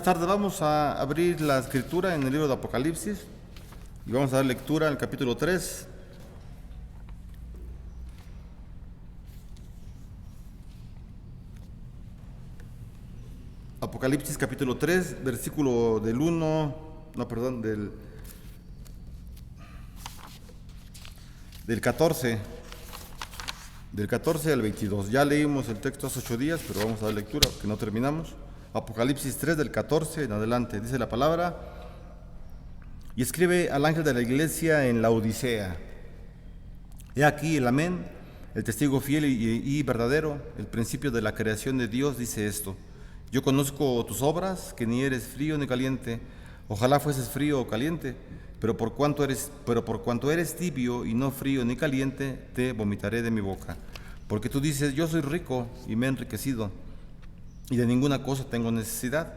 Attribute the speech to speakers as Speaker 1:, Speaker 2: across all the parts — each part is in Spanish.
Speaker 1: Buenas tardes, vamos a abrir la escritura en el libro de Apocalipsis y vamos a dar lectura al capítulo 3. Apocalipsis capítulo 3, versículo del 14 al 22. Ya leímos el texto hace 8 días, pero vamos a dar lectura porque no terminamos. Apocalipsis 3 del 14 en adelante, dice la palabra: y escribe al ángel de la iglesia en la Odisea. He aquí el amén, el testigo fiel y verdadero, el principio de la creación de Dios, dice esto: yo conozco tus obras, que ni eres frío ni caliente. Ojalá fueses frío o caliente, pero por cuanto eres tibio y no frío ni caliente, te vomitaré de mi boca. Porque tú dices: yo soy rico y me he enriquecido, y de ninguna cosa tengo necesidad,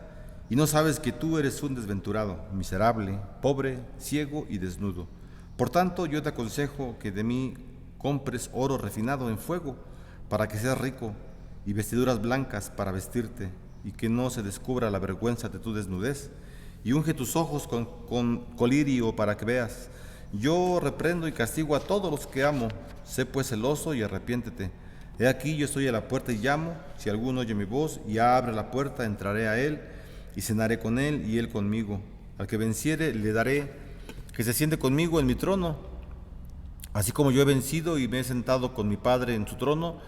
Speaker 1: y no sabes que tú eres un desventurado, miserable, pobre, ciego y desnudo. Por tanto, yo te aconsejo que de mí compres oro refinado en fuego, para que seas rico, y vestiduras blancas para vestirte, y que no se descubra la vergüenza de tu desnudez, y unge tus ojos con colirio para que veas. Yo reprendo y castigo a todos los que amo. Sé pues celoso y arrepiéntete. He aquí, yo estoy a la puerta y llamo. Si alguno oye mi voz y abre la puerta, entraré a él y cenaré con él y él conmigo. Al que venciere le daré que se siente conmigo en mi trono, así como yo he vencido y me he sentado con mi Padre en su trono.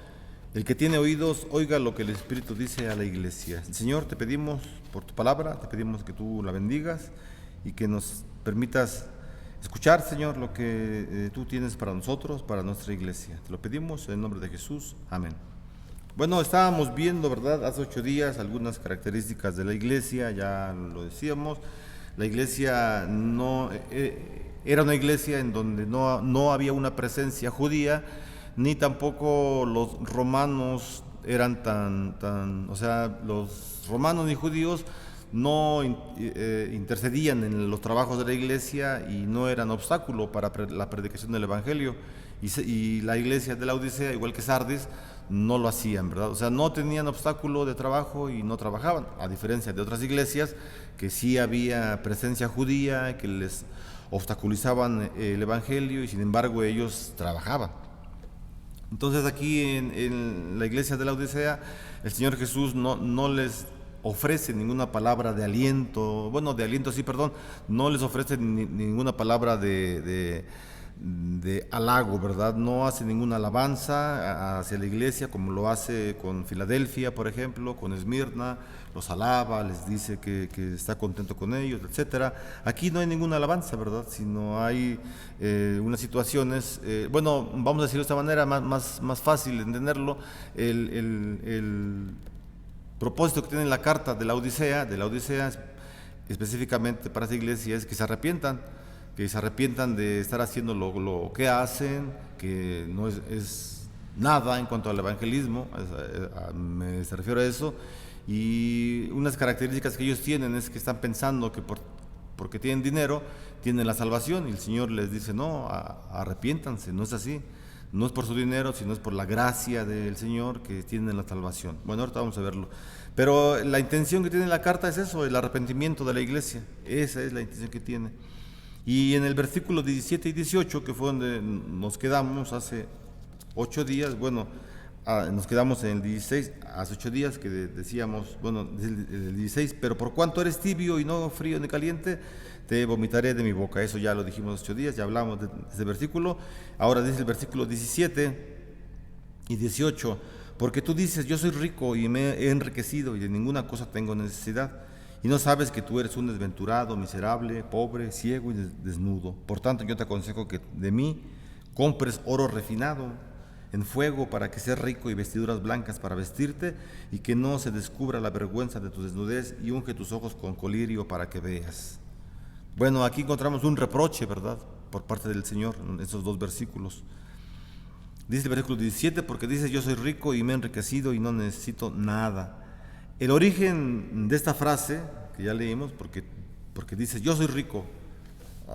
Speaker 1: El que tiene oídos, oiga lo que el Espíritu dice a la iglesia. Señor, te pedimos por tu palabra, te pedimos que tú la bendigas y que nos permitas escuchar, Señor, lo que tú tienes para nosotros, para nuestra iglesia. Te lo pedimos en el nombre de Jesús. Amén. Bueno, estábamos viendo, ¿verdad?, hace 8 días algunas características de la iglesia, ya lo decíamos. La iglesia no era una iglesia en donde no había una presencia judía, ni tampoco los romanos eran los romanos ni judíos no intercedían en los trabajos de la iglesia y no eran obstáculo para la predicación del evangelio. Y la iglesia de la Odisea, igual que Sardis, no lo hacían, ¿verdad? O sea, no tenían obstáculo de trabajo y no trabajaban, a diferencia de otras iglesias que sí había presencia judía, que les obstaculizaban el evangelio y sin embargo ellos trabajaban. Entonces aquí en la iglesia de la Odisea, el Señor Jesús no les ofrece ninguna palabra de aliento, no les ofrece ninguna palabra de halago, ¿verdad? No hace ninguna alabanza hacia la iglesia como lo hace con Filadelfia, por ejemplo, con Esmirna. Los alaba, les dice que está contento con ellos, etcétera. Aquí no hay ninguna alabanza, ¿verdad? Sino hay unas situaciones, vamos a decirlo de esta manera, más fácil de entenderlo. El propósito que tiene la carta de la Odisea específicamente para esa iglesia, es que se arrepientan de estar haciendo lo que hacen, que no es nada en cuanto al evangelismo, me refiero a eso. Y unas características que ellos tienen es que están pensando que porque tienen dinero, tienen la salvación, y el Señor les dice: no, arrepiéntanse, no es así. No es por su dinero, sino es por la gracia del Señor que tienen la salvación. Bueno, ahorita vamos a verlo. Pero la intención que tiene la carta es eso, el arrepentimiento de la iglesia. Esa es la intención que tiene. Y en el versículo 17 y 18, que fue donde nos quedamos hace 8 días, nos quedamos en el 16, hace 8 días que decíamos, el 16, pero por cuanto eres tibio y no frío ni caliente, te vomitaré de mi boca. Eso ya lo dijimos 8 días, ya hablamos de ese versículo. Ahora dice el versículo 17 y 18, porque tú dices: yo soy rico y me he enriquecido y de ninguna cosa tengo necesidad, y no sabes que tú eres un desventurado, miserable, pobre, ciego y desnudo. Por tanto, yo te aconsejo que de mí compres oro refinado en fuego para que seas rico, y vestiduras blancas para vestirte, y que no se descubra la vergüenza de tu desnudez, y unge tus ojos con colirio para que veas. Bueno, aquí encontramos un reproche, ¿verdad?, por parte del Señor en esos 2 versículos. Dice el versículo 17, porque dices: yo soy rico y me he enriquecido y no necesito nada. El origen de esta frase, que ya leímos, porque dice: yo soy rico,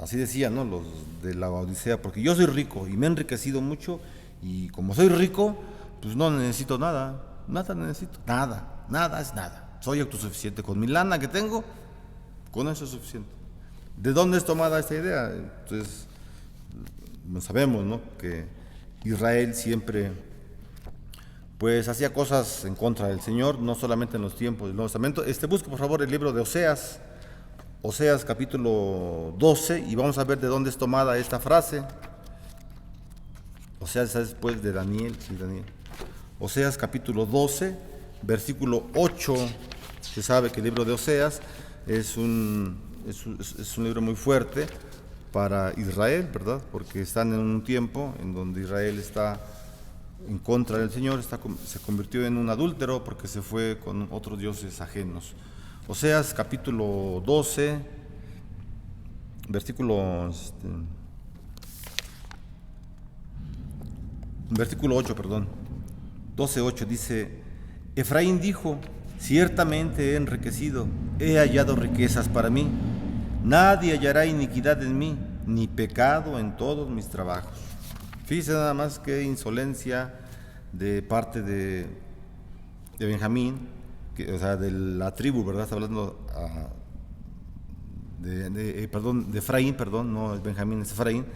Speaker 1: así decían, ¿no?, los de la Odisea, porque yo soy rico y me he enriquecido mucho, y como soy rico, pues no necesito nada necesito, nada es nada. soy autosuficiente, con mi lana que tengo, con eso es suficiente. ¿De dónde es tomada esta idea? Entonces, sabemos, ¿no?, que Israel siempre pues hacía cosas en contra del Señor, no solamente en los tiempos del Nuevo Testamento. Busque por favor el libro de Oseas, Oseas capítulo 12, y vamos a ver de dónde es tomada esta frase. Oseas está después de Daniel, sí, Daniel. Oseas capítulo 12, versículo 8. Se sabe que el libro de Oseas es un libro muy fuerte para Israel, ¿verdad? Porque están en un tiempo en donde Israel está en contra del Señor, se convirtió en un adúltero porque se fue con otros dioses ajenos. Oseas capítulo 12, versículo 8, 12:8 dice: Efraín dijo, ciertamente he enriquecido, he hallado riquezas para mí, nadie hallará iniquidad en mí, ni pecado en todos mis trabajos. Fíjese nada más qué insolencia de parte de Benjamín, o sea, de la tribu, ¿verdad? Está hablando de Efraín, no es Benjamín, es Efraín.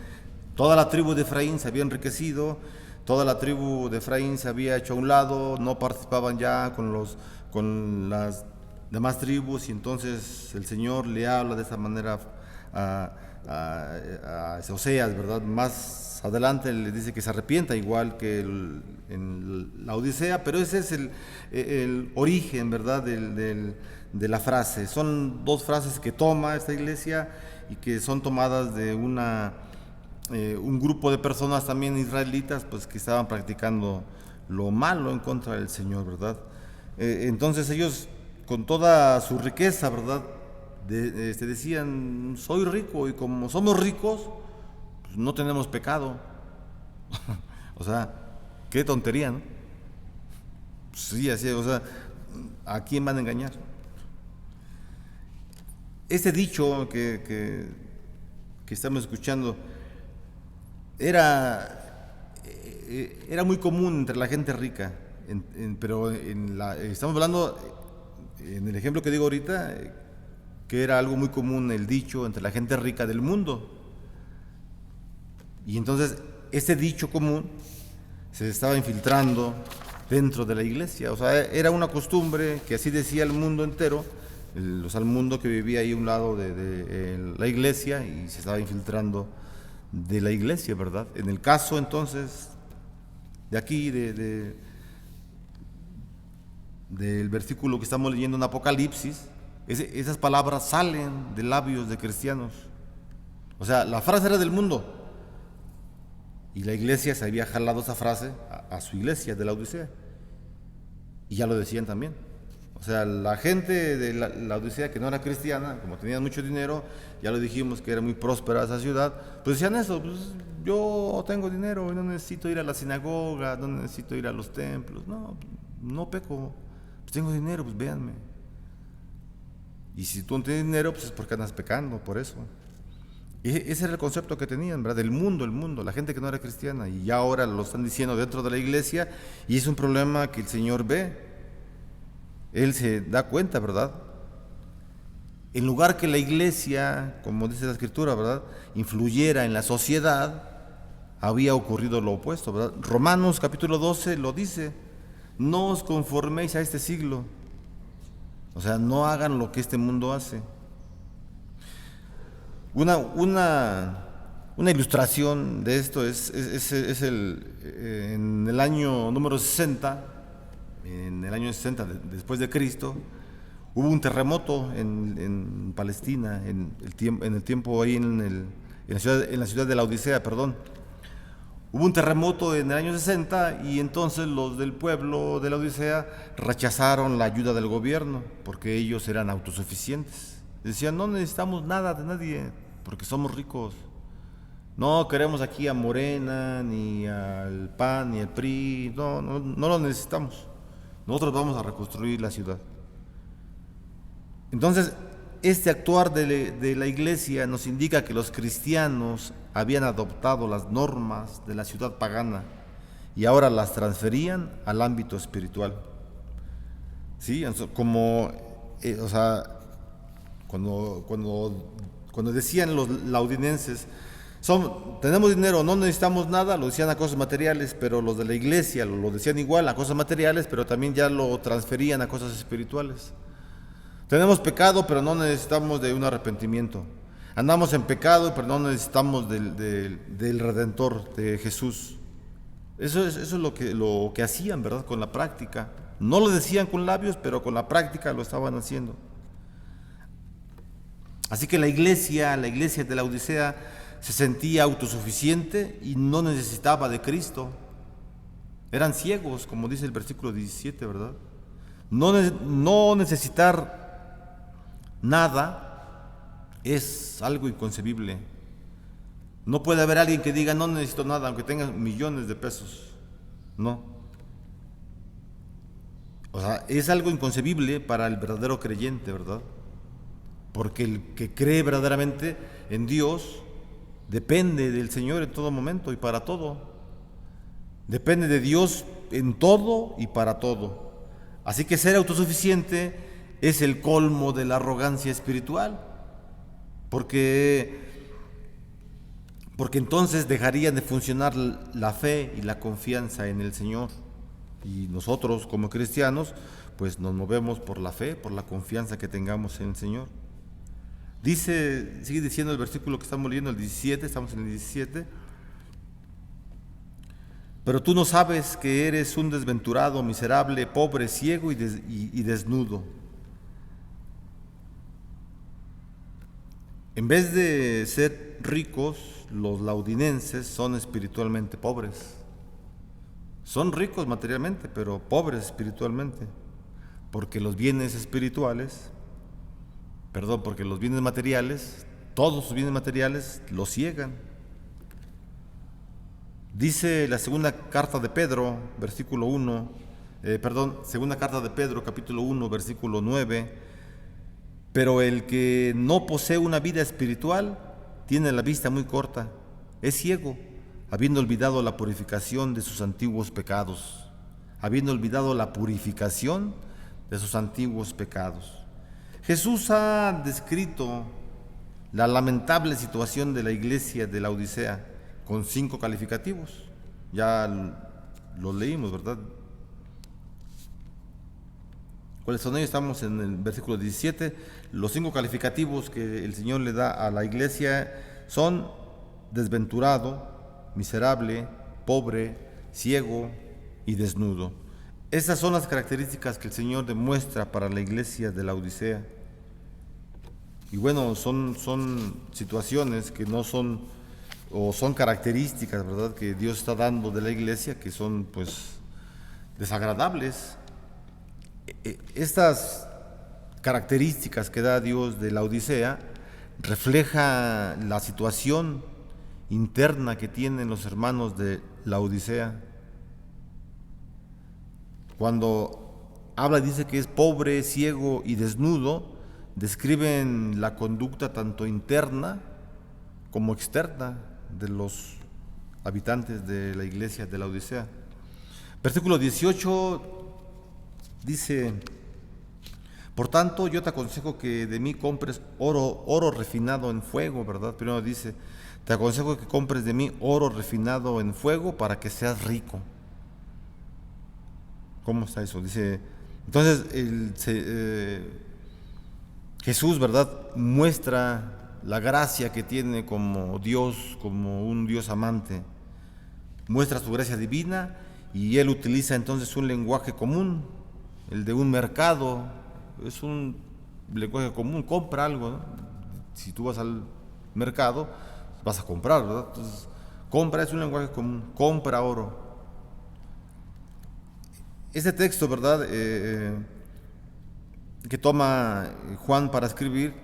Speaker 1: Toda la tribu de Efraín se había enriquecido, toda la tribu de Efraín se había hecho a un lado, no participaban ya con las demás tribus, y entonces el Señor le habla de esa manera a Oseas, ¿verdad? Más adelante le dice que se arrepienta, igual que en la Odisea, pero ese es el origen, ¿verdad?, de la frase. Son dos frases que toma esta iglesia y que son tomadas de un grupo de personas también israelitas, pues que estaban practicando lo malo en contra del Señor, ¿verdad? Entonces ellos, con toda su riqueza, ¿verdad?, decían, soy rico, y como somos ricos, pues no tenemos pecado. O sea, qué tontería, ¿no? Sí, así, o sea, ¿a quién van a engañar? Este dicho que estamos escuchando era muy común entre la gente rica, pero estamos hablando, en el ejemplo que digo ahorita, que era algo muy común el dicho entre la gente rica del mundo. Y entonces este dicho común se estaba infiltrando dentro de la iglesia. O sea, era una costumbre que así decía el mundo entero, el mundo que vivía ahí a un lado de la iglesia, y se estaba infiltrando de la iglesia, ¿verdad? En el caso entonces de aquí, del versículo que estamos leyendo en Apocalipsis, esas palabras salen de labios de cristianos. O sea, la frase era del mundo, y la iglesia se había jalado esa frase a su iglesia de la Odisea, y ya lo decían también. O sea, la gente de la Odisea, que no era cristiana, como tenían mucho dinero, ya lo dijimos que era muy próspera esa ciudad, pues decían eso: pues yo tengo dinero y no necesito ir a la sinagoga, no necesito ir a los templos, no peco, pues tengo dinero, pues véanme. Y si tú no tienes dinero, pues es porque andas pecando, por eso. Ese era el concepto que tenían, ¿verdad? Del mundo, la gente que no era cristiana, y ya ahora lo están diciendo dentro de la iglesia, y es un problema que el Señor ve. Él se da cuenta, ¿verdad? En lugar que la iglesia, como dice la Escritura, ¿verdad?, influyera en la sociedad, había ocurrido lo opuesto, ¿verdad? Romanos capítulo 12 lo dice: no os conforméis a este siglo. O sea, no hagan lo que este mundo hace. Una ilustración de esto es en el año número 60, después de Cristo, hubo un terremoto en Palestina, en el tiempo ahí en la ciudad de la Odisea, perdón. Hubo un terremoto en el año 60, y entonces los del pueblo de la Odisea rechazaron la ayuda del gobierno porque ellos eran autosuficientes. Decían: no necesitamos nada de nadie porque somos ricos. No queremos aquí a Morena, ni al PAN, ni al PRI. No lo necesitamos. Nosotros vamos a reconstruir la ciudad. Entonces, este actuar de la iglesia nos indica que los cristianos habían adoptado las normas de la ciudad pagana y ahora las transferían al ámbito espiritual. ¿sí? Como, o sea, cuando decían los laudinenses, tenemos dinero, no necesitamos nada, lo decían a cosas materiales, pero los de la iglesia lo decían igual a cosas materiales, pero también ya lo transferían a cosas espirituales. Tenemos pecado, pero no necesitamos de un arrepentimiento. Andamos en pecado, pero no necesitamos del Redentor, de Jesús. Eso es lo que hacían, ¿verdad? Con la práctica. No lo decían con labios, pero con la práctica lo estaban haciendo. Así que la iglesia de la Odisea se sentía autosuficiente y no necesitaba de Cristo. Eran ciegos, como dice el versículo 17, ¿verdad? No necesitar nada es algo inconcebible. No puede haber alguien que diga no necesito nada, aunque tenga millones de pesos. No. O sea, es algo inconcebible para el verdadero creyente, ¿verdad? Porque el que cree verdaderamente en Dios depende del Señor en todo momento y para todo. Depende de Dios en todo y para todo. Así que ser autosuficiente es el colmo de la arrogancia espiritual, porque entonces dejarían de funcionar la fe y la confianza en el Señor. Y nosotros como cristianos, pues nos movemos por la fe, por la confianza que tengamos en el Señor. Sigue diciendo el versículo que estamos leyendo, el 17, estamos en el 17. Pero tú no sabes que eres un desventurado, miserable, pobre, ciego y desnudo. En vez de ser ricos, los laudinenses son espiritualmente pobres. Son ricos materialmente, pero pobres espiritualmente, porque los bienes materiales, todos sus bienes materiales los ciegan. Dice la segunda carta de Pedro, segunda carta de Pedro, capítulo 1, versículo 9, pero el que no posee una vida espiritual tiene la vista muy corta, es ciego, habiendo olvidado la purificación de sus antiguos pecados. Jesús ha descrito la lamentable situación de la iglesia de la Odisea con 5 calificativos. Ya los leímos, ¿verdad? ¿Cuáles son ellos? Estamos en el versículo 17. Los 5 calificativos que el Señor le da a la iglesia son desventurado, miserable, pobre, ciego y desnudo. Esas son las características que el Señor demuestra para la iglesia de la Odisea. Y bueno, son situaciones que no son, o son características, ¿verdad?, que Dios está dando de la iglesia, que son pues desagradables. Estas características que da Dios de la Odisea refleja la situación interna que tienen los hermanos de la Odisea. Cuando habla, dice que es pobre, ciego y desnudo, describen la conducta tanto interna como externa de los habitantes de la iglesia de la Odisea. Versículo 18 dice: por tanto, yo te aconsejo que de mí compres oro refinado en fuego, ¿verdad? Primero dice: te aconsejo que compres de mí oro refinado en fuego para que seas rico. ¿Cómo está eso? Dice, entonces Jesús, ¿verdad?, muestra la gracia que tiene como Dios, como un Dios amante. Muestra su gracia divina y Él utiliza entonces un lenguaje común, el de un mercado. Es un lenguaje común, compra algo, ¿no? Si tú vas al mercado, vas a comprar, ¿verdad? Entonces, compra es un lenguaje común, compra oro. Este texto, ¿verdad?, que toma Juan para escribir,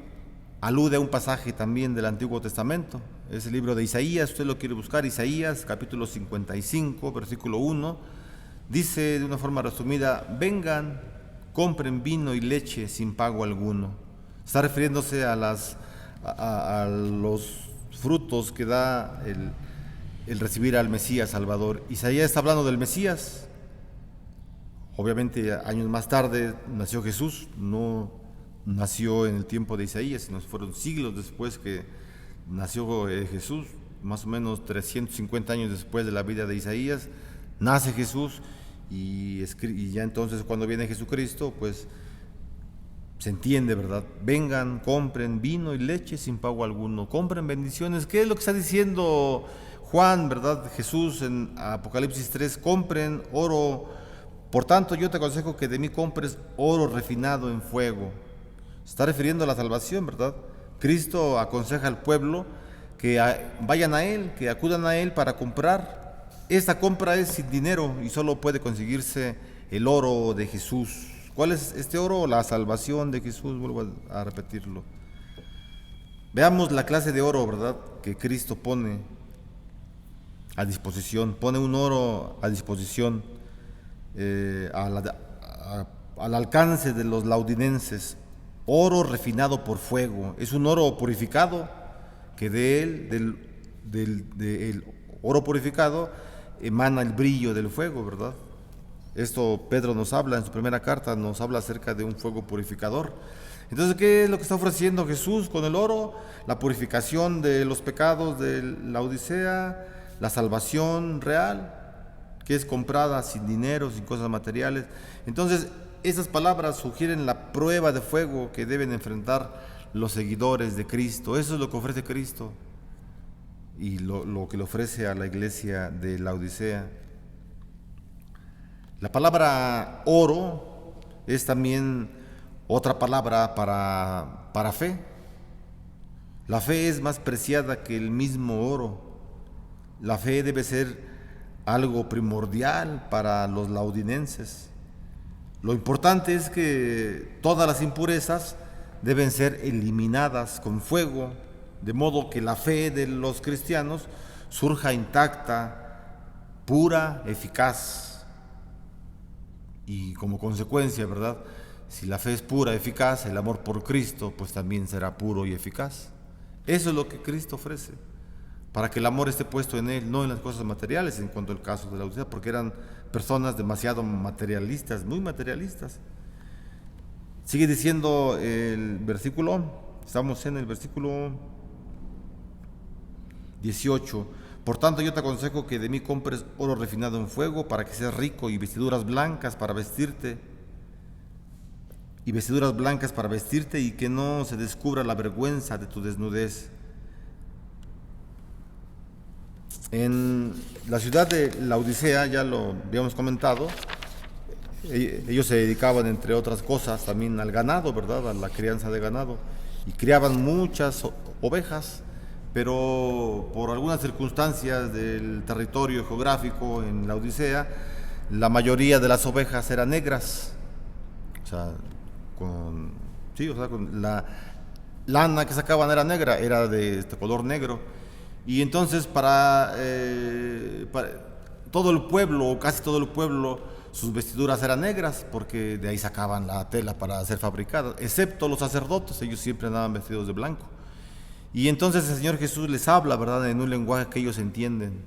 Speaker 1: alude a un pasaje también del Antiguo Testamento. Es el libro de Isaías, usted lo quiere buscar, Isaías, capítulo 55, versículo 1. Dice de una forma resumida: vengan, compren vino y leche sin pago alguno. Está refiriéndose a los frutos que da el recibir al Mesías Salvador. Isaías está hablando del Mesías. obviamente años más tarde nació Jesús, no nació en el tiempo de Isaías, sino fueron siglos después que nació Jesús, más o menos 350 años después de la vida de Isaías, nace Jesús y ya entonces cuando viene Jesucristo, pues se entiende, ¿verdad? Vengan, compren vino y leche sin pago alguno, compren bendiciones. ¿Qué es lo que está diciendo Juan, verdad? Jesús en Apocalipsis 3, compren oro. Por tanto, yo te aconsejo que de mí compres oro refinado en fuego. Se está refiriendo a la salvación, ¿verdad? Cristo aconseja al pueblo que vayan a Él, que acudan a Él para comprar. Esta compra es sin dinero y solo puede conseguirse el oro de Jesús. ¿Cuál es este oro? La salvación de Jesús, vuelvo a repetirlo. Veamos la clase de oro, ¿verdad?, que Cristo pone a disposición. Pone un oro a disposición al alcance de los laudinenses. Oro refinado por fuego. Es un oro purificado que de él, del oro purificado, emana el brillo del fuego, ¿verdad? Esto Pedro nos habla en su primera carta, nos habla acerca de un fuego purificador. Entonces, ¿qué es lo que está ofreciendo Jesús con el oro? La purificación de los pecados de la Odisea, la salvación real, que es comprada sin dinero, sin cosas materiales. Entonces, esas palabras sugieren la prueba de fuego que deben enfrentar los seguidores de Cristo. Eso es lo que ofrece Cristo y lo que le ofrece a la iglesia de la Odisea. La palabra oro es también otra palabra para fe. La fe es más preciada que el mismo oro. La fe debe ser algo primordial para los laudinenses. Lo importante es que todas las impurezas deben ser eliminadas con fuego, de modo que la fe de los cristianos surja intacta, pura, eficaz. Y como consecuencia, ¿verdad?, si la fe es pura, eficaz, el amor por Cristo pues también será puro y eficaz. Eso es lo que Cristo ofrece, para que el amor esté puesto en Él, no en las cosas materiales, en cuanto al caso de la Odisea, porque eran personas demasiado materialistas, muy materialistas. Sigue diciendo el versículo, estamos en el versículo 18. Por tanto, yo te aconsejo que de mí compres oro refinado en fuego para que seas rico, y vestiduras blancas para vestirte, y que no se descubra la vergüenza de tu desnudez. En la ciudad de la Odisea, ya lo habíamos comentado, ellos se dedicaban, entre otras cosas, también al ganado, ¿verdad?, a la crianza de ganado, y criaban muchas ovejas, pero por algunas circunstancias del territorio geográfico en la Odisea, la mayoría de las ovejas eran negras, o sea, con la lana que sacaban era negra, era de este color negro, y entonces para todo el pueblo, o casi todo el pueblo, sus vestiduras eran negras, porque de ahí sacaban la tela para ser fabricada, excepto los sacerdotes, ellos siempre andaban vestidos de blanco. Y entonces el Señor Jesús les habla, ¿verdad?, en un lenguaje que ellos entienden.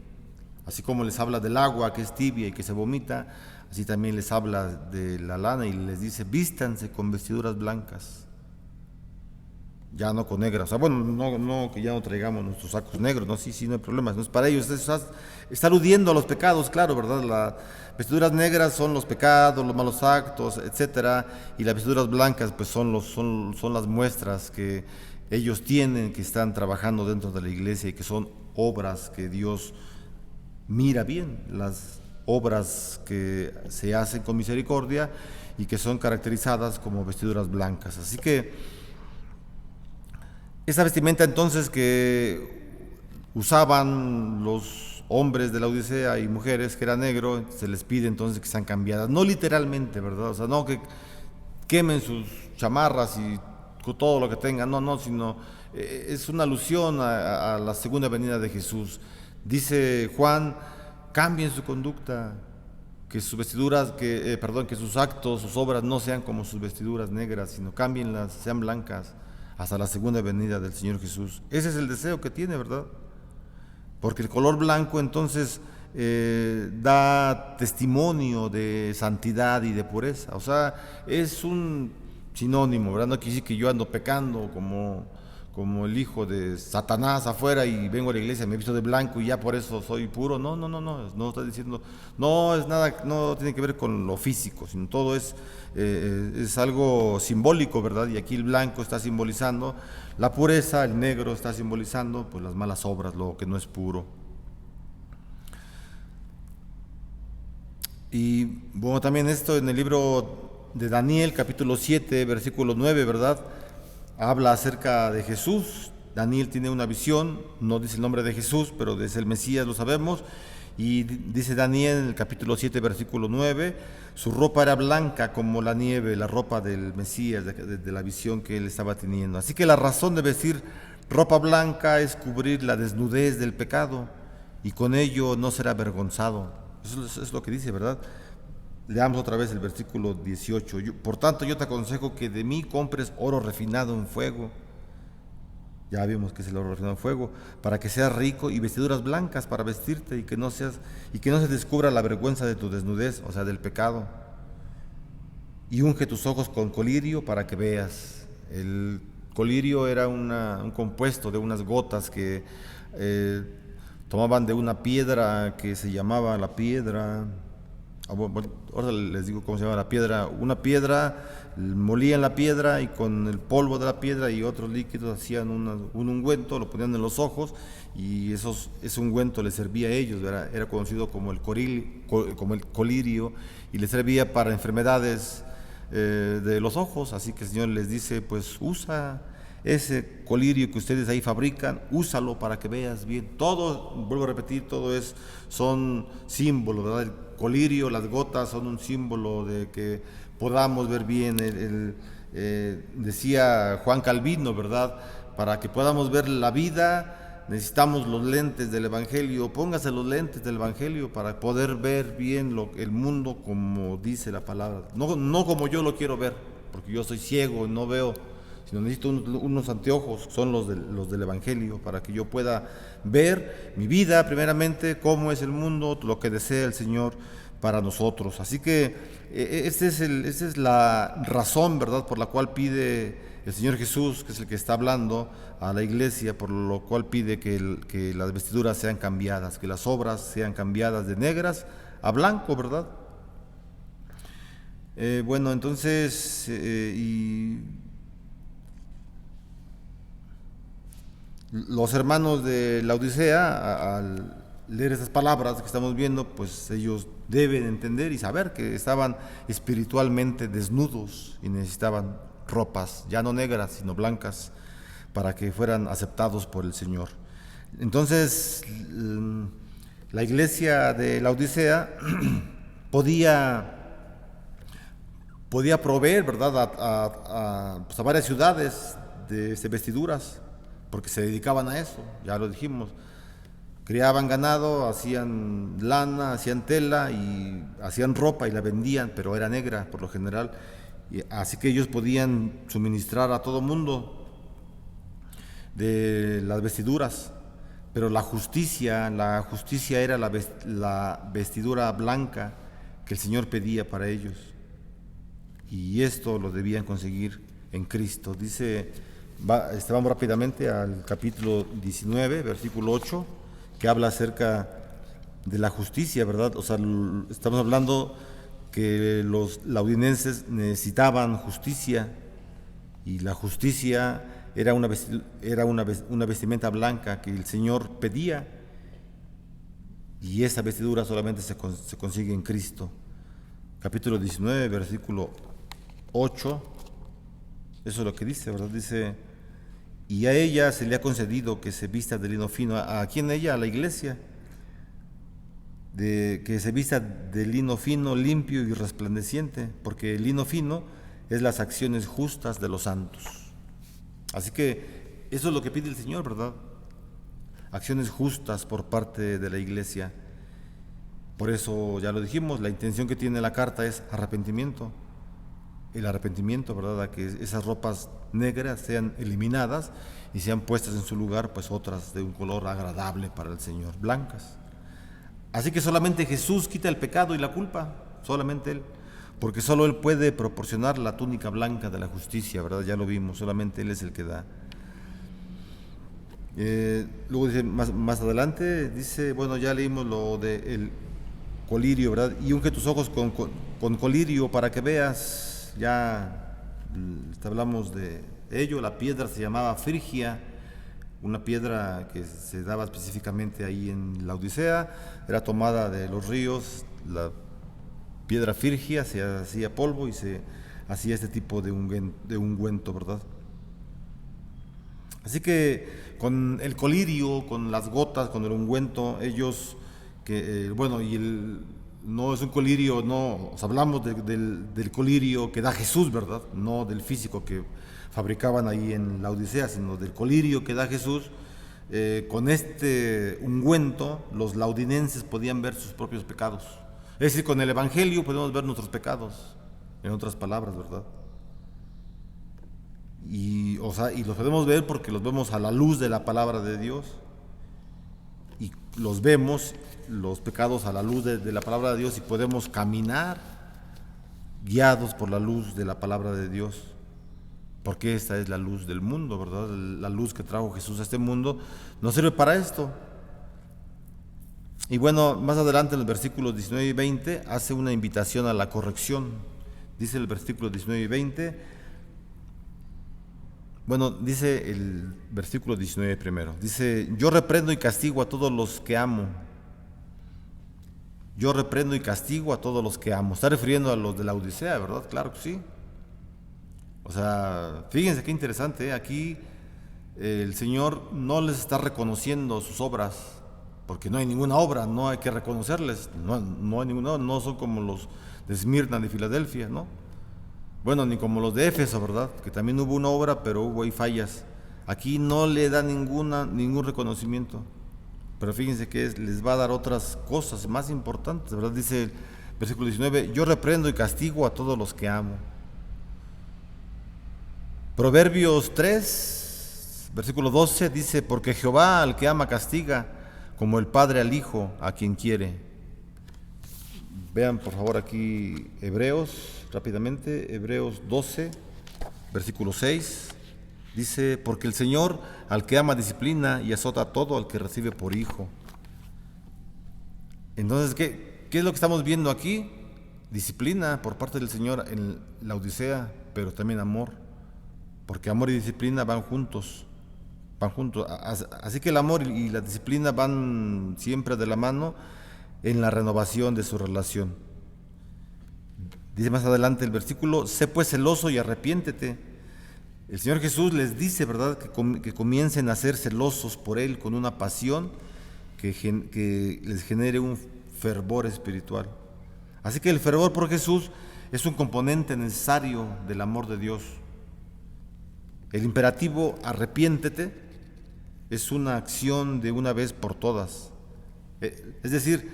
Speaker 1: Así como les habla del agua que es tibia y que se vomita, así también les habla de la lana y les dice: vístanse con vestiduras blancas, ya no con negras. O sea, bueno, no que ya no traigamos nuestros sacos negros, no, sí, no hay problema, no es para ellos. Está aludiendo a los pecados, claro, ¿verdad? Las vestiduras negras son los pecados, los malos actos, etcétera, y las vestiduras blancas pues son las muestras que ellos tienen, que están trabajando dentro de la iglesia y que son obras que Dios mira bien, las obras que se hacen con misericordia y que son caracterizadas como vestiduras blancas. Así que esa vestimenta entonces que usaban los hombres de la Odisea y mujeres, que era negro, se les pide entonces que sean cambiadas, no literalmente, ¿verdad? O sea, no que quemen sus chamarras y todo lo que tengan, no, sino es una alusión a la segunda venida de Jesús. Dice Juan: cambien su conducta, que sus vestiduras, que sus actos, sus obras no sean como sus vestiduras negras, sino cámbienlas, sean blancas, hasta la segunda venida del Señor Jesús. Ese es el deseo que tiene, ¿verdad? Porque el color blanco entonces da testimonio de santidad y de pureza. O sea, es un sinónimo, ¿verdad? No quiere decir que yo ando pecando como el hijo de Satanás afuera y vengo a la iglesia, me he visto de blanco y ya por eso soy puro. No está diciendo, no es nada, no tiene que ver con lo físico, sino todo es algo simbólico, ¿verdad? Y aquí el blanco está simbolizando la pureza, el negro está simbolizando pues las malas obras, lo que no es puro. Y bueno, también esto en el libro de Daniel, capítulo 7, versículo 9, ¿verdad? Habla acerca de Jesús. Daniel tiene una visión, no dice el nombre de Jesús, pero es el Mesías, lo sabemos. Y dice Daniel en el capítulo 7, versículo 9, su ropa era blanca como la nieve, la ropa del Mesías, de la visión que él estaba teniendo. Así que la razón de vestir ropa blanca es cubrir la desnudez del pecado y con ello no será avergonzado. Eso es lo que dice, ¿verdad? Leamos otra vez el versículo 18. Por tanto, yo te aconsejo que de mí compres oro refinado en fuego. Ya vimos que es el oro refinado en fuego, para que seas rico, y vestiduras blancas para vestirte y que no se descubra la vergüenza de tu desnudez, o sea, del pecado. Y unge tus ojos con colirio para que veas. El colirio era un compuesto de unas gotas que tomaban de una piedra que se llamaba la piedra. Ahora les digo cómo se llama la piedra. Una piedra, molían la piedra y con el polvo de la piedra y otros líquidos hacían un ungüento, lo ponían en los ojos y ese ungüento les servía a ellos. Era conocido como el colirio y les servía para enfermedades de los ojos. Así que el Señor les dice, pues usa ese colirio que ustedes ahí fabrican, úsalo para que veas bien. Todo, vuelvo a repetir, son símbolos, ¿verdad? El colirio, las gotas son un símbolo de que podamos ver bien. Decía Juan Calvino, ¿verdad? Para que podamos ver la vida necesitamos los lentes del Evangelio. Póngase los lentes del Evangelio para poder ver bien el mundo como dice la palabra. No como yo lo quiero ver, porque yo soy ciego y no veo, sino necesito unos anteojos, son los del Evangelio, para que yo pueda ver mi vida primeramente, cómo es el mundo, lo que desea el Señor para nosotros. Así que esta es la razón, ¿verdad?, por la cual pide el Señor Jesús, que es el que está hablando a la iglesia, por lo cual pide que las vestiduras sean cambiadas, que las obras sean cambiadas de negras a blanco, ¿verdad? Bueno, entonces, los hermanos de la Odisea, al leer esas palabras que estamos viendo, pues ellos deben entender y saber que estaban espiritualmente desnudos y necesitaban ropas, ya no negras, sino blancas, para que fueran aceptados por el Señor. Entonces, la iglesia de la Odisea podía proveer, ¿verdad?, a varias ciudades de vestiduras, porque se dedicaban a eso, ya lo dijimos. Criaban ganado, hacían lana, hacían tela y hacían ropa y la vendían, pero era negra por lo general. Así que ellos podían suministrar a todo mundo de las vestiduras, pero la justicia era la vestidura blanca que el Señor pedía para ellos. Y esto lo debían conseguir en Cristo. Vamos rápidamente al capítulo 19, versículo 8, que habla acerca de la justicia, ¿verdad? O sea, estamos hablando que los laudinenses necesitaban justicia, y la justicia era una vestimenta blanca que el Señor pedía, y esa vestidura solamente se consigue en Cristo. Capítulo 19, versículo 8, eso es lo que dice, ¿verdad? Dice: y a ella se le ha concedido que se vista de lino fino. ¿A quién ella? A la iglesia. Que se vista de lino fino, limpio y resplandeciente, porque el lino fino es las acciones justas de los santos. Así que eso es lo que pide el Señor, ¿verdad? Acciones justas por parte de la iglesia. Por eso, ya lo dijimos, la intención que tiene la carta es arrepentimiento. El arrepentimiento, ¿verdad?, a que esas ropas negras sean eliminadas y sean puestas en su lugar, pues otras de un color agradable para el Señor, blancas. Así que solamente Jesús quita el pecado y la culpa, solamente Él, porque solo Él puede proporcionar la túnica blanca de la justicia, ¿verdad? Ya lo vimos, solamente Él es el que da. Luego dice más adelante, dice, bueno, ya leímos lo del colirio, ¿verdad? Y unge tus ojos con colirio para que veas. Ya hablamos de ello. La piedra se llamaba Frigia, una piedra que se daba específicamente ahí en la Odisea, era tomada de los ríos. La piedra Frigia se hacía polvo y se hacía este tipo de ungüento, ¿verdad? Así que con el colirio, con las gotas, con el ungüento, ellos, no es un colirio, no, hablamos del colirio que da Jesús, ¿verdad? No del físico que fabricaban ahí en la Odisea, sino del colirio que da Jesús. Con este ungüento, los laudinenses podían ver sus propios pecados. Es decir, con el Evangelio podemos ver nuestros pecados, en otras palabras, ¿verdad? Y los podemos ver porque los vemos a la luz de la palabra de Dios, y los vemos, los pecados, a la luz de la palabra de Dios, y podemos caminar guiados por la luz de la palabra de Dios, porque esta es la luz del mundo, ¿verdad? La luz que trajo Jesús a este mundo nos sirve para esto. Y bueno, más adelante en los versículos 19 y 20 hace una invitación a la corrección. Dice el versículo 19 y 20. Bueno, dice el versículo 19 primero. Dice, yo reprendo y castigo a todos los que amo. Yo reprendo y castigo a todos los que amo. Está refiriendo a los de la Odisea, ¿verdad? Claro que sí. O sea, fíjense qué interesante, ¿eh? Aquí el Señor no les está reconociendo sus obras, porque no hay ninguna obra, no hay que reconocerles. No hay ninguna, no son como los de Esmirna, de Filadelfia, ¿no? Bueno, ni como los de Éfeso, ¿verdad? Que también hubo una obra, pero hubo ahí fallas. Aquí no le da ningún reconocimiento. Pero fíjense que les va a dar otras cosas más importantes, ¿verdad? Dice el versículo 19, yo reprendo y castigo a todos los que amo. Proverbios 3, versículo 12, dice, porque Jehová al que ama castiga, como el padre al hijo a quien quiere. Vean por favor aquí Hebreos, rápidamente, Hebreos 12, versículo 6, dice, porque el Señor al que ama disciplina y azota a todo al que recibe por hijo. Entonces, ¿qué es lo que estamos viendo aquí? Disciplina por parte del Señor en la Odisea, pero también amor, porque amor y disciplina van juntos. Así que el amor y la disciplina van siempre de la mano en la renovación de su relación. Dice más adelante el versículo, sé pues celoso y arrepiéntete. El Señor Jesús les dice, ¿verdad?, que comiencen a ser celosos por Él con una pasión que les genere un fervor espiritual. Así que el fervor por Jesús es un componente necesario del amor de Dios. El imperativo arrepiéntete es una acción de una vez por todas. Es decir,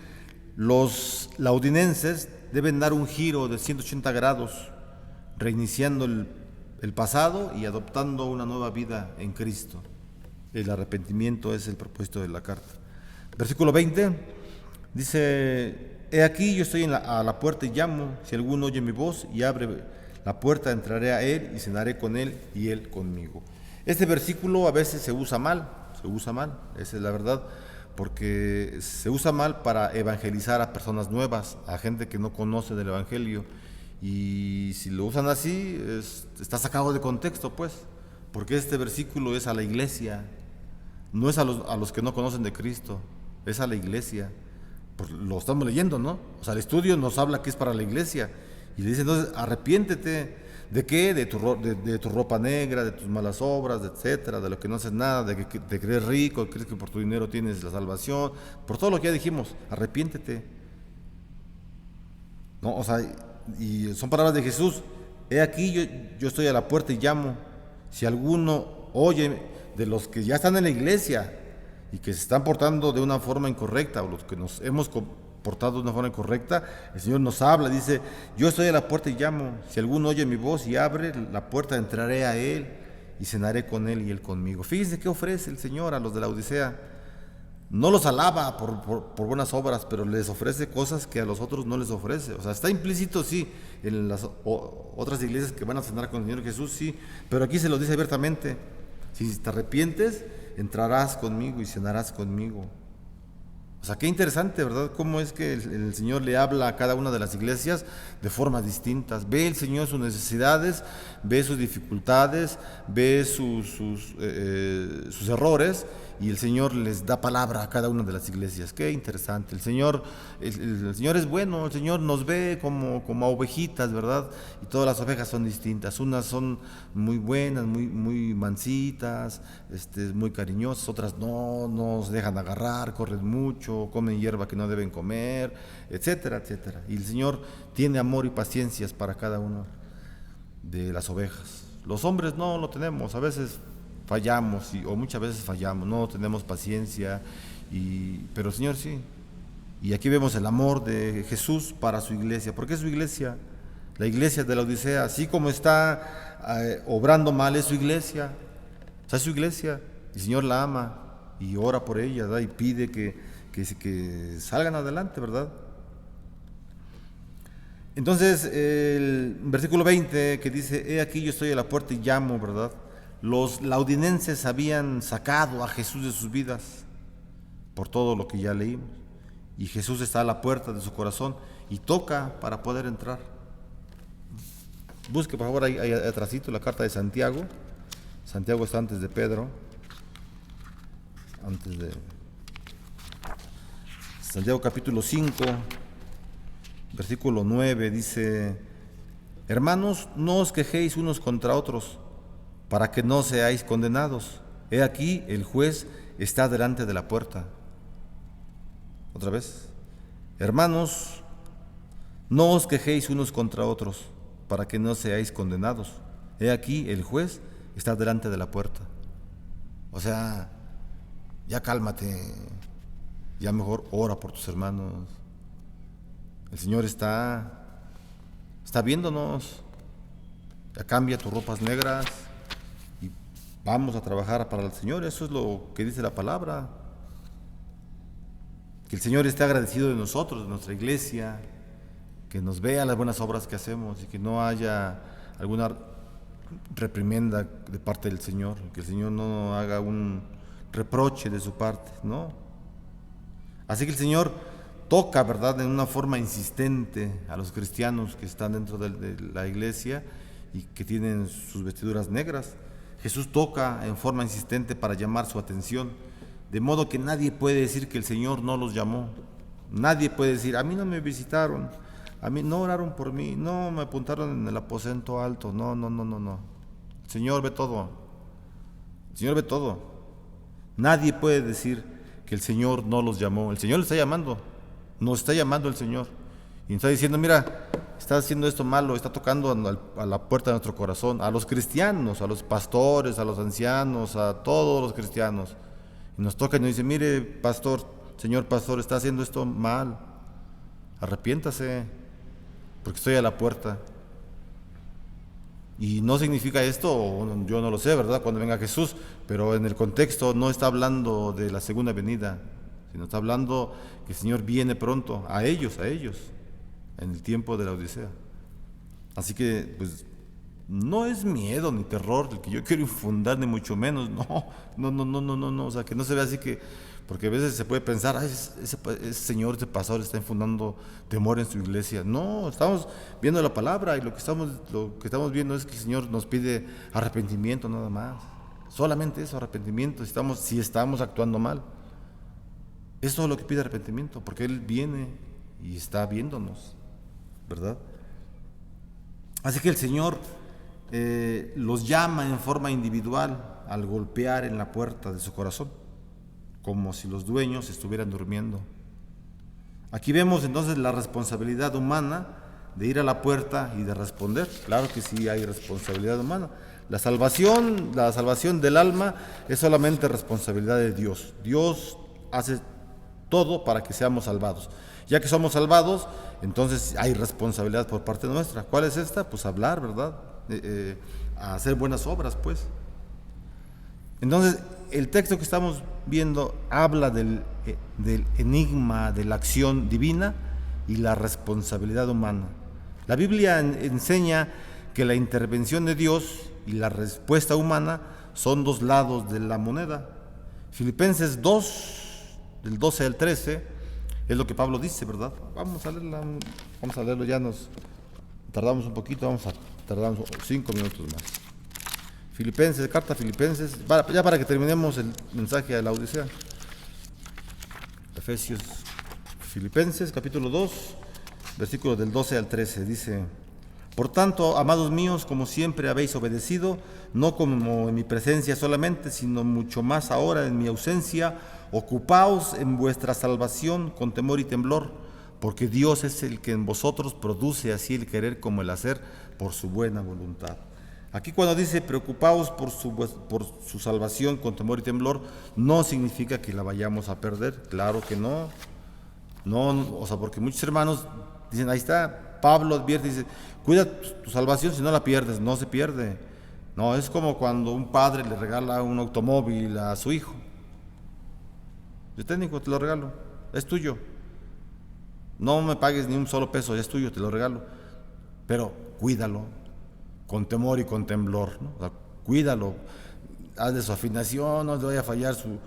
Speaker 1: los laudinenses deben dar un giro de 180 grados, reiniciando el pasado y adoptando una nueva vida en Cristo. El arrepentimiento es el propósito de la carta. Versículo 20 dice, he aquí yo estoy a la puerta y llamo, si alguno oye mi voz y abre la puerta, entraré a él y cenaré con él y él conmigo. Este versículo a veces se usa mal, esa es la verdad, porque se usa mal para evangelizar a personas nuevas, a gente que no conoce del Evangelio, y si lo usan así, está sacado de contexto, pues, porque este versículo es a la iglesia, no es a los que no conocen de Cristo, es a la iglesia. Pues lo estamos leyendo, ¿no? O sea, el estudio nos habla que es para la iglesia, y le dice entonces, arrepiéntete. ¿De qué? De tu ropa negra, de tus malas obras, etcétera, de lo que no haces nada, de que te crees rico, crees que por tu dinero tienes la salvación, por todo lo que ya dijimos, arrepiéntete. No, o sea, y son palabras de Jesús. He aquí yo estoy a la puerta y llamo. Si alguno oye de los que ya están en la iglesia y que se están portando de una forma incorrecta, o los que nos hemos portado de una forma incorrecta, el Señor nos habla, dice, yo estoy a la puerta y llamo, si alguno oye mi voz y abre la puerta, entraré a él y cenaré con él y él conmigo. Fíjense qué ofrece el Señor a los de la Odisea. no los alaba por buenas obras, pero les ofrece cosas que a los otros no les ofrece. O sea, está implícito, sí, en las otras iglesias que van a cenar con el Señor Jesús, sí, pero aquí se lo dice abiertamente: si te arrepientes, entrarás conmigo y cenarás conmigo. O sea, qué interesante, ¿verdad? Cómo es que el Señor le habla a cada una de las iglesias de formas distintas. Ve el Señor sus necesidades, ve sus dificultades, ve sus errores, y el Señor les da palabra a cada una de las iglesias. Qué interesante. El Señor es bueno, el Señor nos ve como a ovejitas, ¿verdad? Y todas las ovejas son distintas. Unas son muy buenas, muy mansitas, muy cariñosas, otras no se dejan agarrar, corren mucho, comen hierba que no deben comer, etcétera, etcétera. Y el Señor tiene amor y paciencias para cada una de las ovejas. Los hombres no lo tenemos, a veces fallamos, o muchas veces fallamos, no tenemos paciencia, pero el Señor sí. Y aquí vemos el amor de Jesús para su iglesia. ¿Por qué su iglesia? La iglesia de la Odisea, así como está obrando mal, es su iglesia. O sea, es su iglesia. El Señor la ama y ora por ella, ¿verdad? Y pide que salgan adelante, ¿verdad? Entonces, el versículo 20 que dice: he aquí yo estoy a la puerta y llamo, ¿verdad? Los laudinenses habían sacado a Jesús de sus vidas por todo lo que ya leímos, y Jesús está a la puerta de su corazón y toca para poder entrar. Busque por favor ahí atrásito la carta de Santiago. Santiago está antes de Pedro, Santiago capítulo 5, versículo 9 dice: hermanos, no os quejéis unos contra otros, para que no seáis condenados. He aquí, el juez está delante de la puerta. Otra vez: hermanos, no os quejéis unos contra otros, para que no seáis condenados. He aquí, el juez está delante de la puerta. O sea, ya cálmate, ya mejor ora por tus hermanos. El Señor está viéndonos. Ya cambia tus ropas negras y vamos a trabajar para el Señor. Eso es lo que dice la palabra. Que el Señor esté agradecido de nosotros, de nuestra iglesia, que nos vea las buenas obras que hacemos y que no haya alguna reprimenda de parte del Señor, que el Señor no haga un reproche de su parte, ¿no? Así que el Señor toca, ¿verdad?, en una forma insistente a los cristianos que están dentro de la iglesia y que tienen sus vestiduras negras. Jesús toca en forma insistente para llamar su atención, de modo que nadie puede decir que el Señor no los llamó. Nadie puede decir: a mí no me visitaron, a mí no oraron por mí, no me apuntaron en el aposento alto. No. El Señor ve todo. El Señor ve todo. Nadie puede decir que el Señor no los llamó. El Señor les está llamando. Nos está llamando el Señor. Y nos está diciendo: mira, está haciendo esto malo, está tocando a la puerta de nuestro corazón, a los cristianos, a los pastores, a los ancianos, a todos los cristianos. Y nos toca y nos dice: mire, pastor, señor pastor, está haciendo esto mal. Arrepiéntase, porque estoy a la puerta. Y no significa esto, yo no lo sé, ¿verdad?, cuando venga Jesús, pero en el contexto no está hablando de la segunda venida, sino está hablando que el Señor viene pronto, a ellos, en el tiempo de la Odisea. Así que, pues, no es miedo ni terror el que yo quiero infundar, ni mucho menos, no, o sea, que no se vea así que, porque a veces se puede pensar: ese señor, ese pastor está infundando temor en su iglesia. No, estamos viendo la palabra y lo que estamos viendo es que el Señor nos pide arrepentimiento nada más. Solamente eso, arrepentimiento, si estamos actuando mal. Eso es lo que pide arrepentimiento, porque Él viene y está viéndonos, ¿verdad? Así que el Señor los llama en forma individual al golpear en la puerta de su corazón, como si los dueños estuvieran durmiendo. Aquí vemos entonces la responsabilidad humana de ir a la puerta y de responder. Claro que sí hay responsabilidad humana. La salvación del alma es solamente responsabilidad de Dios. Dios hace todo para que seamos salvados. Ya que somos salvados, entonces hay responsabilidad por parte nuestra. ¿Cuál es esta? Pues hablar, ¿verdad? A hacer buenas obras, pues. Entonces, el texto que estamos viendo habla del del enigma de la acción divina y la responsabilidad humana. La Biblia enseña que la intervención de Dios y la respuesta humana son dos lados de la moneda. Filipenses 2, del 12 al 13, es lo que Pablo dice, ¿verdad? Vamos a leerlo, ya nos tardamos un poquito, vamos a tardar 5 minutos más. Filipenses, carta a Filipenses, ya para que terminemos el mensaje de la Odisea. Filipenses, capítulo 2, versículos del 12 al 13, dice: Por tanto, amados míos, como siempre habéis obedecido, no como en mi presencia solamente, sino mucho más ahora en mi ausencia, ocupaos en vuestra salvación con temor y temblor, porque Dios es el que en vosotros produce así el querer como el hacer por su buena voluntad. Aquí cuando dice preocupaos por su salvación con temor y temblor, no significa que la vayamos a perder, claro que no. No, o sea, porque muchos hermanos dicen, ahí está, Pablo advierte, dice, cuida tu salvación si no la pierdes, no se pierde. No, es como cuando un padre le regala un automóvil a su hijo. Yo técnico, te lo regalo, es tuyo. No me pagues ni un solo peso, es tuyo, te lo regalo. Pero cuídalo, con temor y con temblor, ¿no? O sea, cuídalo, hazle su afinación, no le vaya a fallar su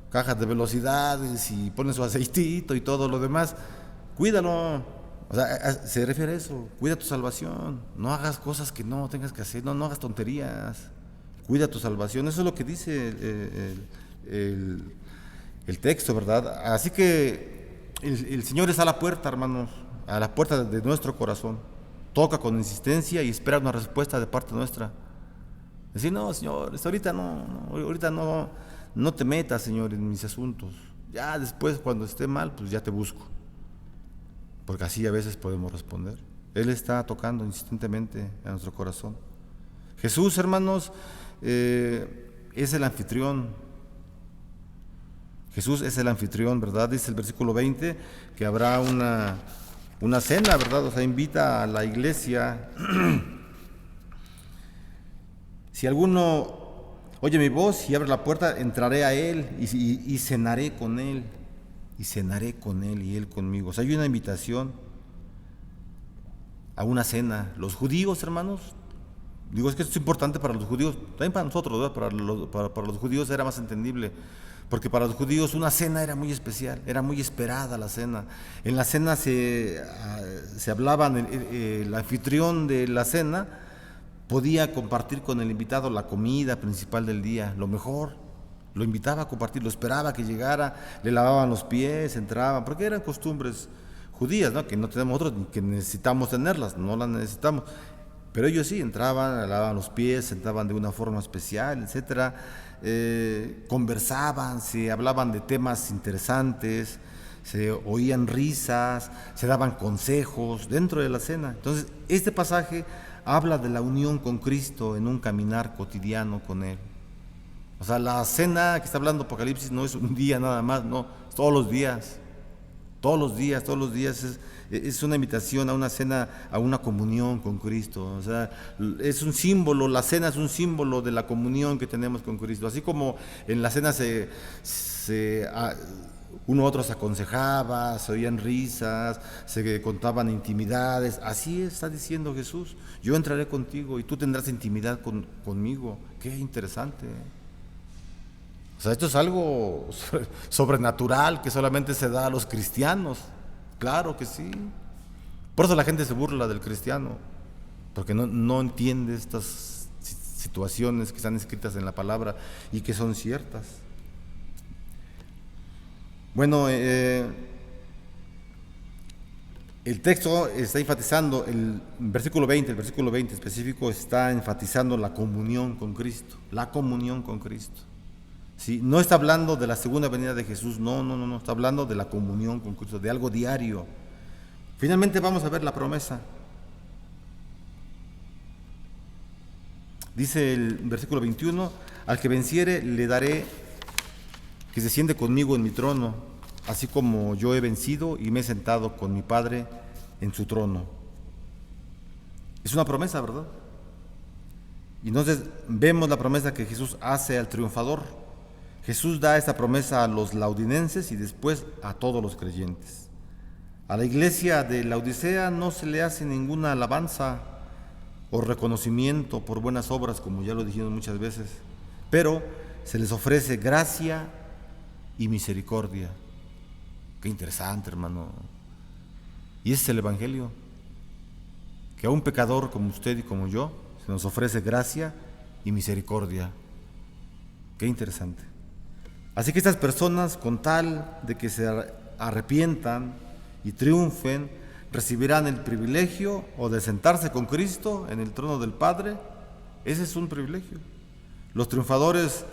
Speaker 1: caja de velocidades y pone su aceitito y todo lo demás. Cuídalo. O sea, se refiere a eso, cuida tu salvación, no hagas cosas que no tengas que hacer, no hagas tonterías, cuida tu salvación, eso es lo que dice el texto, ¿verdad? Así que el Señor está a la puerta, hermanos, a la puerta de nuestro corazón, toca con insistencia y espera una respuesta de parte nuestra. Decir, no, Señor, ahorita no te metas, Señor, en mis asuntos, ya después cuando esté mal, pues ya te busco. Porque así a veces podemos responder. Él está tocando insistentemente a nuestro corazón. Jesús, hermanos, es el anfitrión. Jesús es el anfitrión, ¿verdad? Dice el versículo 20 que habrá una cena, ¿verdad? O sea, invita a la iglesia. Si alguno oye mi voz y abre la puerta, entraré a él y cenaré con él. Y cenaré con él y él conmigo. O sea, hay una invitación a una cena. Los judíos, hermanos, digo, es que esto es importante para los judíos, también para nosotros, ¿verdad? Para los judíos era más entendible, porque para los judíos una cena era muy especial, era muy esperada la cena. En la cena se hablaban, el anfitrión de la cena podía compartir con el invitado la comida principal del día, lo mejor. Lo invitaba a compartir, lo esperaba que llegara, le lavaban los pies, entraban, porque eran costumbres judías, ¿no? Que no tenemos otros, que necesitamos tenerlas, no las necesitamos. Pero ellos sí, entraban, le lavaban los pies, sentaban de una forma especial, etcétera. Conversaban, se hablaban de temas interesantes, se oían risas, se daban consejos dentro de la cena. Entonces, este pasaje habla de la unión con Cristo en un caminar cotidiano con Él. O sea, la cena que está hablando Apocalipsis no es un día nada más, no, es todos los días. Todos los días es una invitación a una cena, a una comunión con Cristo. O sea, es un símbolo, la cena es un símbolo de la comunión que tenemos con Cristo. Así como en la cena uno a otro se aconsejaba, se oían risas, se contaban intimidades. Así está diciendo Jesús, yo entraré contigo y tú tendrás intimidad conmigo. Qué interesante, ¿eh? O sea, esto es algo sobrenatural que solamente se da a los cristianos. Claro que sí. Por eso la gente se burla del cristiano, porque no entiende estas situaciones que están escritas en la palabra y que son ciertas. Bueno, el texto está enfatizando, el versículo 20 específico, está enfatizando la comunión con Cristo, la comunión con Cristo. ¿Sí? No está hablando de la segunda venida de Jesús, no, está hablando de la comunión con Cristo, de algo diario. Finalmente vamos a ver la promesa. Dice el versículo 21, al que venciere le daré que se siente conmigo en mi trono, así como yo he vencido y me he sentado con mi Padre en su trono. Es una promesa, ¿verdad? Y entonces vemos la promesa que Jesús hace al triunfador. Jesús da esta promesa a los laudinenses y después a todos los creyentes. A la iglesia de Laodicea no se le hace ninguna alabanza o reconocimiento por buenas obras, como ya lo dijimos muchas veces, pero se les ofrece gracia y misericordia. Qué interesante, hermano. Y ese es el Evangelio, que a un pecador como usted y como yo se nos ofrece gracia y misericordia. Qué interesante. Así que estas personas, con tal de que se arrepientan y triunfen, recibirán el privilegio o de sentarse con Cristo en el trono del Padre. Ese es un privilegio. Los triunfadores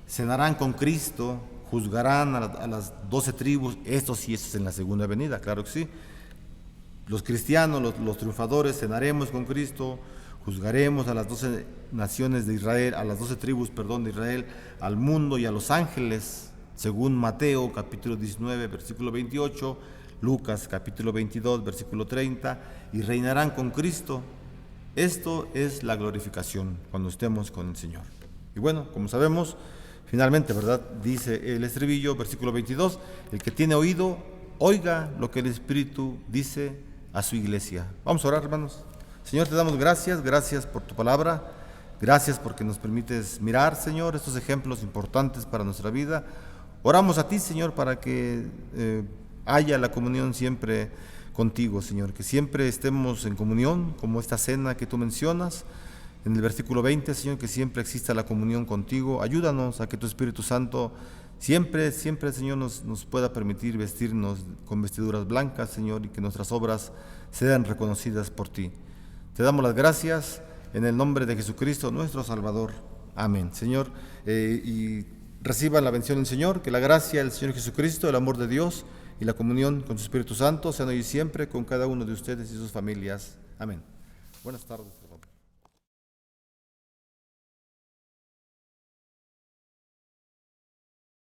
Speaker 1: cenarán con Cristo, juzgarán a las 12 tribus, estos sí, estos en la segunda venida, claro que sí. Los cristianos, los triunfadores, cenaremos con Cristo, juzgaremos a las 12 naciones de Israel, a las 12 tribus, de Israel, al mundo y a los ángeles, según Mateo capítulo 19, versículo 28, Lucas capítulo 22, versículo 30, y reinarán con Cristo. Esto es la glorificación, cuando estemos con el Señor. Y bueno, como sabemos, finalmente, ¿verdad? Dice el estribillo, versículo 22, el que tiene oído, oiga lo que el Espíritu dice a su iglesia. Vamos a orar, hermanos. Señor, te damos gracias por tu palabra, gracias porque nos permites mirar, Señor, estos ejemplos importantes para nuestra vida. Oramos a ti, Señor, para que haya la comunión siempre contigo, Señor, que siempre estemos en comunión, como esta cena que tú mencionas en el versículo 20, Señor, que siempre exista la comunión contigo. Ayúdanos a que tu Espíritu Santo siempre, Señor, nos pueda permitir vestirnos con vestiduras blancas, Señor, y que nuestras obras sean reconocidas por ti. Te damos las gracias en el nombre de Jesucristo, nuestro Salvador. Amén. Señor, y reciban la bendición del Señor, que la gracia del Señor Jesucristo, el amor de Dios y la comunión con su Espíritu Santo sean hoy y siempre con cada uno de ustedes y sus familias. Amén. Buenas tardes, hermano.